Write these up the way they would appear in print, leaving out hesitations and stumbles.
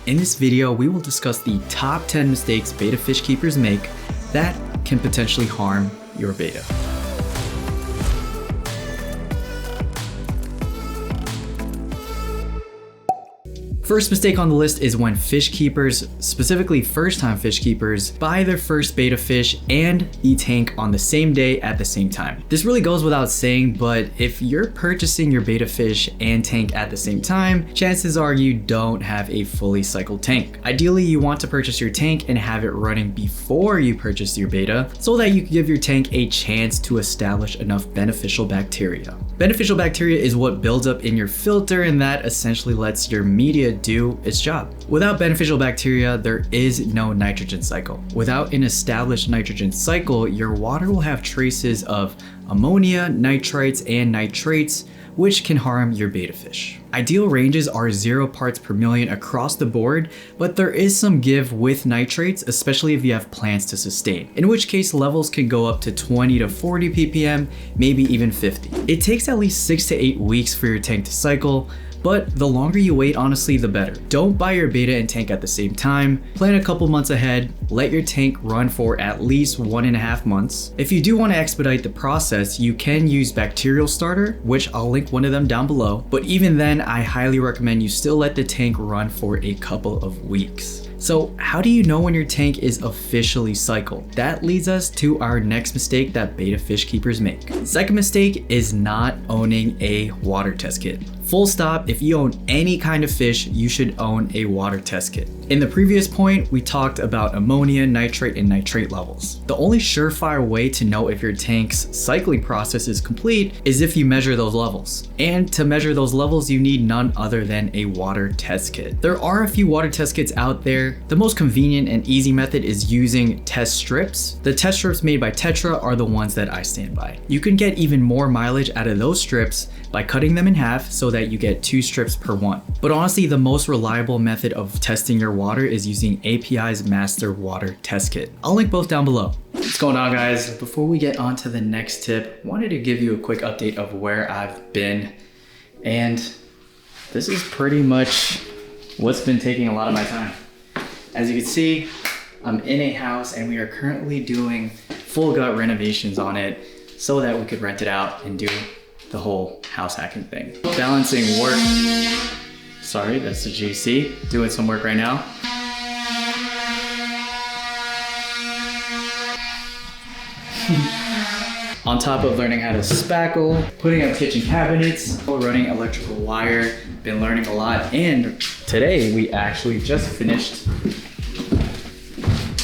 In this video, we will discuss the top 10 mistakes betta fish keepers make that can potentially harm your betta. First mistake on the list is when fish keepers, specifically first-time fish keepers, buy their first betta fish and the tank on the same day at the same time. This really goes without saying, but if you're purchasing your betta fish and tank at the same time, chances are you don't have a fully cycled tank. Ideally, you want to purchase your tank and have it running before you purchase your betta so that you can give your tank a chance to establish enough beneficial bacteria. Beneficial bacteria is what builds up in your filter, and that essentially lets your media do its job. Without beneficial bacteria, there is no nitrogen cycle. Without an established nitrogen cycle, your water will have traces of ammonia, nitrites, and nitrates, which can harm your betta fish. Ideal ranges are 0 parts per million across the board, but there is some give with nitrates, especially if you have plants to sustain, in which case levels can go up to 20 to 40 ppm, maybe even 50. It takes at least 6 to 8 weeks for your tank to cycle, but the longer you wait, honestly, the better. Don't buy your betta and tank at the same time. Plan a couple months ahead. Let your tank run for at least 1.5 months. If you do want to expedite the process, you can use bacterial starter, which I'll link one of them down below. But even then, I highly recommend you still let the tank run for a couple of weeks. So how do you know when your tank is officially cycled? That leads us to our next mistake that betta fish keepers make. Second mistake is not owning a water test kit. Full stop, if you own any kind of fish, you should own a water test kit. In the previous point, we talked about ammonia, nitrate, and nitrate levels. The only surefire way to know if your tank's cycling process is complete is if you measure those levels. And to measure those levels, you need none other than a water test kit. There are a few water test kits out there. The most convenient and easy method is using test strips. The test strips made by Tetra are the ones that I stand by. You can get even more mileage out of those strips by cutting them in half so that you get 2 strips per one. But honestly, the most reliable method of testing your water is using API's Master Water Test Kit. I'll link both down below. What's going on, guys? Before we get on to the next tip, I wanted to give you a quick update of where I've been. And this is pretty much what's been taking a lot of my time. As you can see, I'm in a house and we are currently doing full gut renovations on it so that we could rent it out and do the whole house hacking thing. Balancing work. Sorry, that's the GC. Doing some work right now. On top of learning how to spackle, putting up kitchen cabinets, running electrical wire, been learning a lot. And today we actually just finished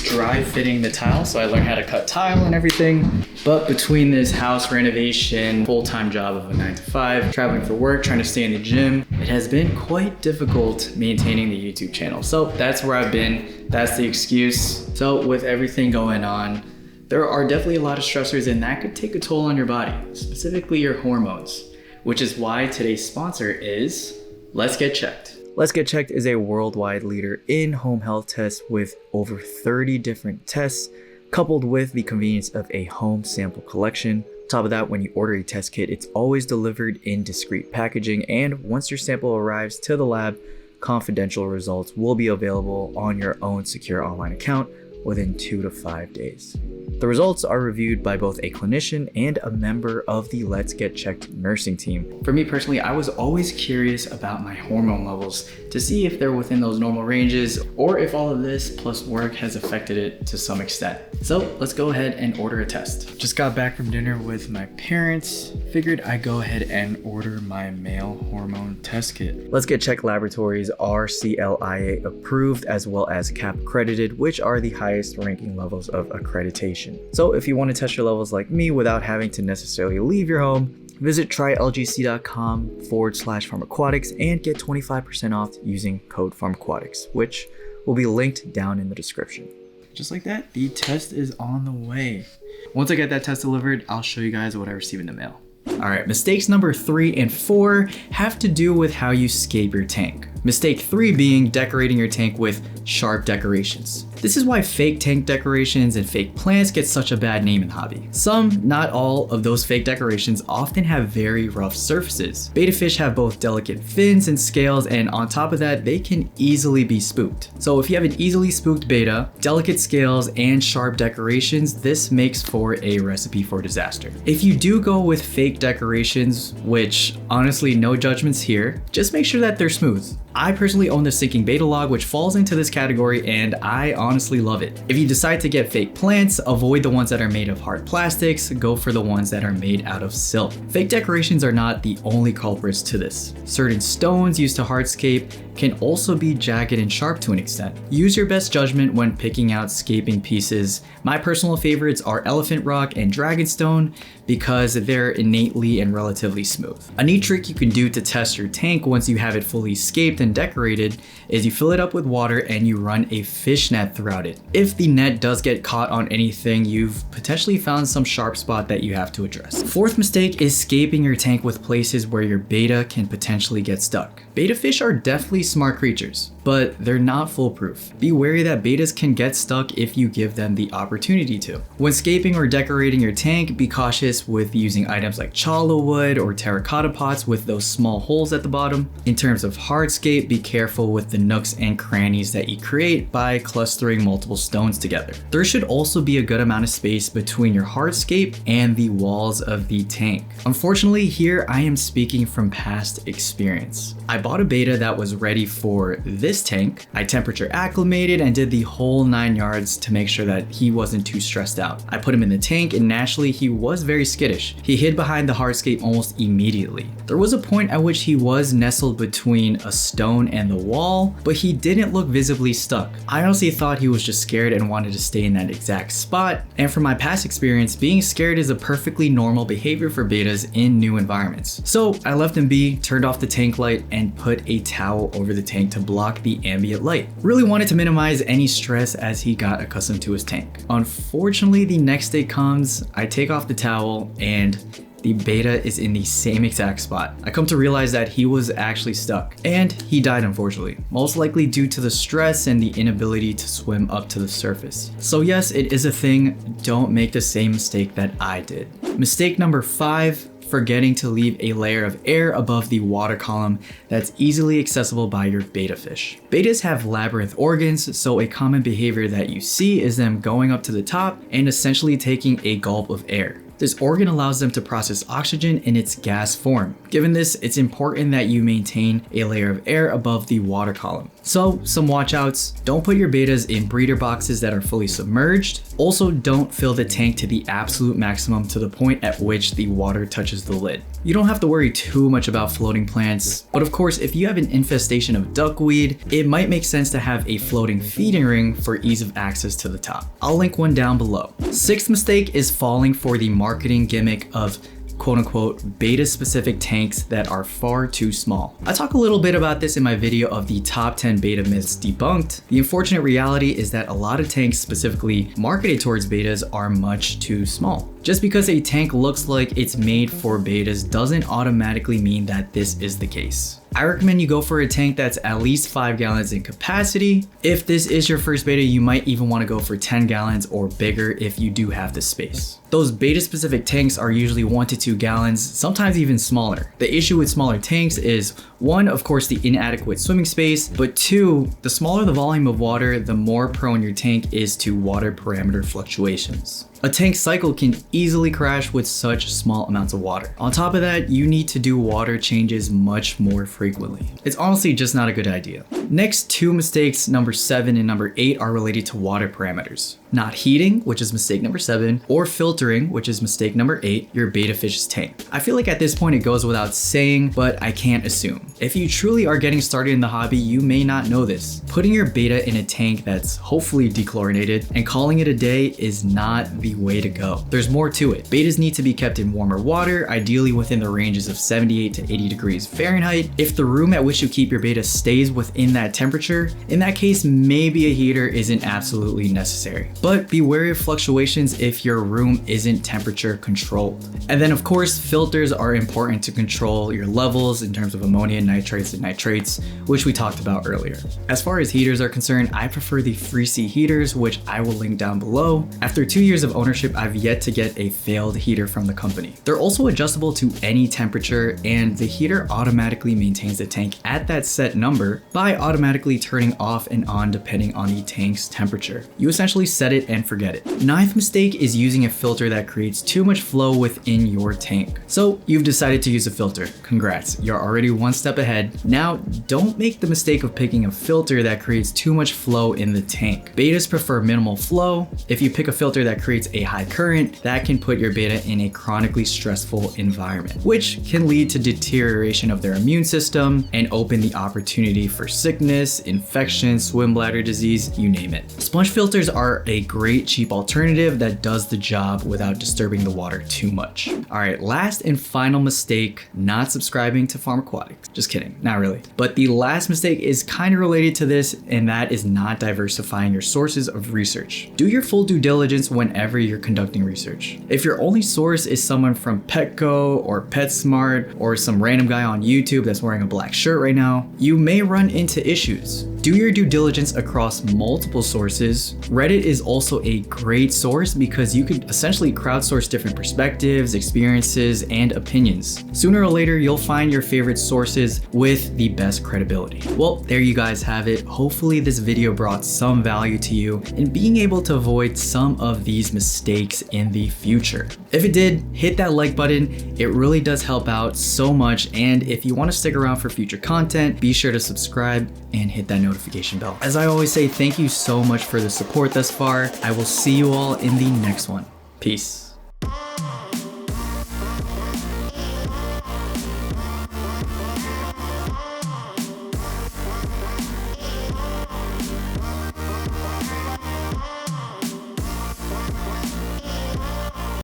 dry fitting the tile. So I learned how to cut tile and everything. But between this house renovation, full-time job of a 9 to 5, traveling for work, trying to stay in the gym, it has been quite difficult maintaining the YouTube channel. So that's where I've been. That's the excuse. So with everything going on, there are definitely a lot of stressors, and that could take a toll on your body, specifically your hormones, which is why today's sponsor is Let's Get Checked. Let's Get Checked is a worldwide leader in home health tests with over 30 different tests, coupled with the convenience of a home sample collection. On top of that, when you order a test kit, it's always delivered in discreet packaging, and once your sample arrives to the lab, confidential results will be available on your own secure online account within 2 to 5 days. The results are reviewed by both a clinician and a member of the Let's Get Checked nursing team. For me personally, I was always curious about my hormone levels to see if they're within those normal ranges or if all of this plus work has affected it to some extent. So let's go ahead and order a test. Just got back from dinner with my parents. Figured I'd go ahead and order my male hormone test kit. Let's Get Checked laboratories are CLIA approved as well as CAP accredited, which are the highest ranking levels of accreditation. So if you want to test your levels like me without having to necessarily leave your home, visit trylgc.com/pharmaquatics and get 25% off using code pharmaquatics, which will be linked down in the description. Just like that, the test is on the way. Once I get that test delivered, I'll show you guys what I receive in the mail. Alright, mistakes number 3 and 4 have to do with how you scape your tank. Mistake 3 being decorating your tank with sharp decorations. This is why fake tank decorations and fake plants get such a bad name in the hobby. Some, not all, of those fake decorations often have very rough surfaces. Betta fish have both delicate fins and scales, and on top of that, they can easily be spooked. So if you have an easily spooked betta, delicate scales, and sharp decorations, this makes for a recipe for disaster. If you do go with fake decorations, which honestly no judgments here, just make sure that they're smooth. I personally own the sinking betta log, which falls into this category, and I honestly love it. If you decide to get fake plants, avoid the ones that are made of hard plastics, go for the ones that are made out of silk. Fake decorations are not the only culprits to this. Certain stones used to hardscape can also be jagged and sharp to an extent. Use your best judgment when picking out scaping pieces. My personal favorites are elephant rock and dragonstone because they're innately and relatively smooth. A neat trick you can do to test your tank once you have it fully scaped and decorated is you fill it up with water and you run a fish net throughout it. If the net does get caught on anything, you've potentially found some sharp spot that you have to address. Fourth mistake is scaping your tank with places where your betta can potentially get stuck. Betta fish are definitely smart creatures, but they're not foolproof. Be wary that bettas can get stuck if you give them the opportunity to. When scaping or decorating your tank, be cautious with using items like chala wood or terracotta pots with those small holes at the bottom. In terms of hardscape, be careful with the nooks and crannies that you create by clustering multiple stones together. There should also be a good amount of space between your hardscape and the walls of the tank. Unfortunately, here I am speaking from past experience. I bought a betta that was ready for this tank. I temperature acclimated and did the whole 9 yards to make sure that he wasn't too stressed out. I put him in the tank and naturally he was very skittish. He hid behind the hardscape almost immediately. There was a point at which he was nestled between a stone and the wall, but he didn't look visibly stuck. I honestly thought he was just scared and wanted to stay in that exact spot. And from my past experience, being scared is a perfectly normal behavior for bettas in new environments. So I left him be, turned off the tank light, and put a towel over the tank to block the ambient light. Really wanted to minimize any stress as he got accustomed to his tank. Unfortunately, the next day comes, I take off the towel and the betta is in the same exact spot. I come to realize that he was actually stuck and he died unfortunately, most likely due to the stress and the inability to swim up to the surface. So yes, it is a thing. Don't make the same mistake that I did. Mistake number 5, forgetting to leave a layer of air above the water column that's easily accessible by your betta fish. Bettas have labyrinth organs, so a common behavior that you see is them going up to the top and essentially taking a gulp of air. This organ allows them to process oxygen in its gas form. Given this, it's important that you maintain a layer of air above the water column. So, some watch outs: don't put your bettas in breeder boxes that are fully submerged. Also, don't fill the tank to the absolute maximum to the point at which the water touches the lid. You don't have to worry too much about floating plants, but of course, if you have an infestation of duckweed, it might make sense to have a floating feeding ring for ease of access to the top. I'll link one down below. Sixth mistake is falling for the marketing gimmick of quote-unquote betta specific tanks that are far too small. I talk a little bit about this in my video of the top 10 betta myths debunked. The unfortunate reality is that a lot of tanks specifically marketed towards bettas are much too small. Just because a tank looks like it's made for bettas doesn't automatically mean that this is the case. I recommend you go for a tank that's at least 5 gallons in capacity. If this is your first betta, you might even want to go for 10 gallons or bigger if you do have the space. Those betta specific tanks are usually 1 to 2 gallons, sometimes even smaller. The issue with smaller tanks is 1, of course, the inadequate swimming space, but 2, the smaller the volume of water, the more prone your tank is to water parameter fluctuations. A tank cycle can easily crash with such small amounts of water. On top of that, you need to do water changes much more frequently. It's honestly just not a good idea. Next 2 mistakes, number 7 and number 8, are related to water parameters. Not heating, which is mistake number 7, or filtering, which is mistake number 8, your betta fish's tank. I feel like at this point it goes without saying, but I can't assume. If you truly are getting started in the hobby, you may not know this. Putting your betta in a tank that's hopefully dechlorinated and calling it a day is not the way to go. There's more to it. Bettas need to be kept in warmer water, ideally within the ranges of 78 to 80 degrees Fahrenheit. If the room at which you keep your betta stays within that temperature, in that case, maybe a heater isn't absolutely necessary. but be wary of fluctuations if your room isn't temperature controlled. And then of course, filters are important to control your levels in terms of ammonia, nitrates, and nitrates, which we talked about earlier. As far as heaters are concerned, I prefer the Freesea heaters, which I will link down below. After 2 years of ownership, I've yet to get a failed heater from the company. They're also adjustable to any temperature, and the heater automatically maintains the tank at that set number by automatically turning off and on depending on the tank's temperature. You essentially set it and forget it. Ninth mistake is using a filter that creates too much flow within your tank. So you've decided to use a filter. Congrats, you're already one step ahead. Now, don't make the mistake of picking a filter that creates too much flow in the tank. Betas prefer minimal flow. If you pick a filter that creates a high current, that can put your beta in a chronically stressful environment, which can lead to deterioration of their immune system and open the opportunity for sickness, infection, swim bladder disease, you name it. Sponge filters are a great cheap alternative that does the job without disturbing the water too much. All right, last and final mistake, not subscribing to Farm Aquatics. Just kidding, not really. But the last mistake is kind of related to this, and that is not diversifying your sources of research. Do your full due diligence whenever you're conducting research. If your only source is someone from Petco or PetSmart or some random guy on YouTube that's wearing a black shirt right now, you may run into issues. Do your due diligence across multiple sources. Reddit is also a great source because you could essentially crowdsource different perspectives, experiences, and opinions. Sooner or later, you'll find your favorite sources with the best credibility. Well, there you guys have it. Hopefully this video brought some value to you in being able to avoid some of these mistakes in the future. If it did, hit that like button. It really does help out so much. And if you want to stick around for future content, be sure to subscribe and hit that notification bell. As I always say, thank you so much for the support thus far. I will see you all in the next one. Peace.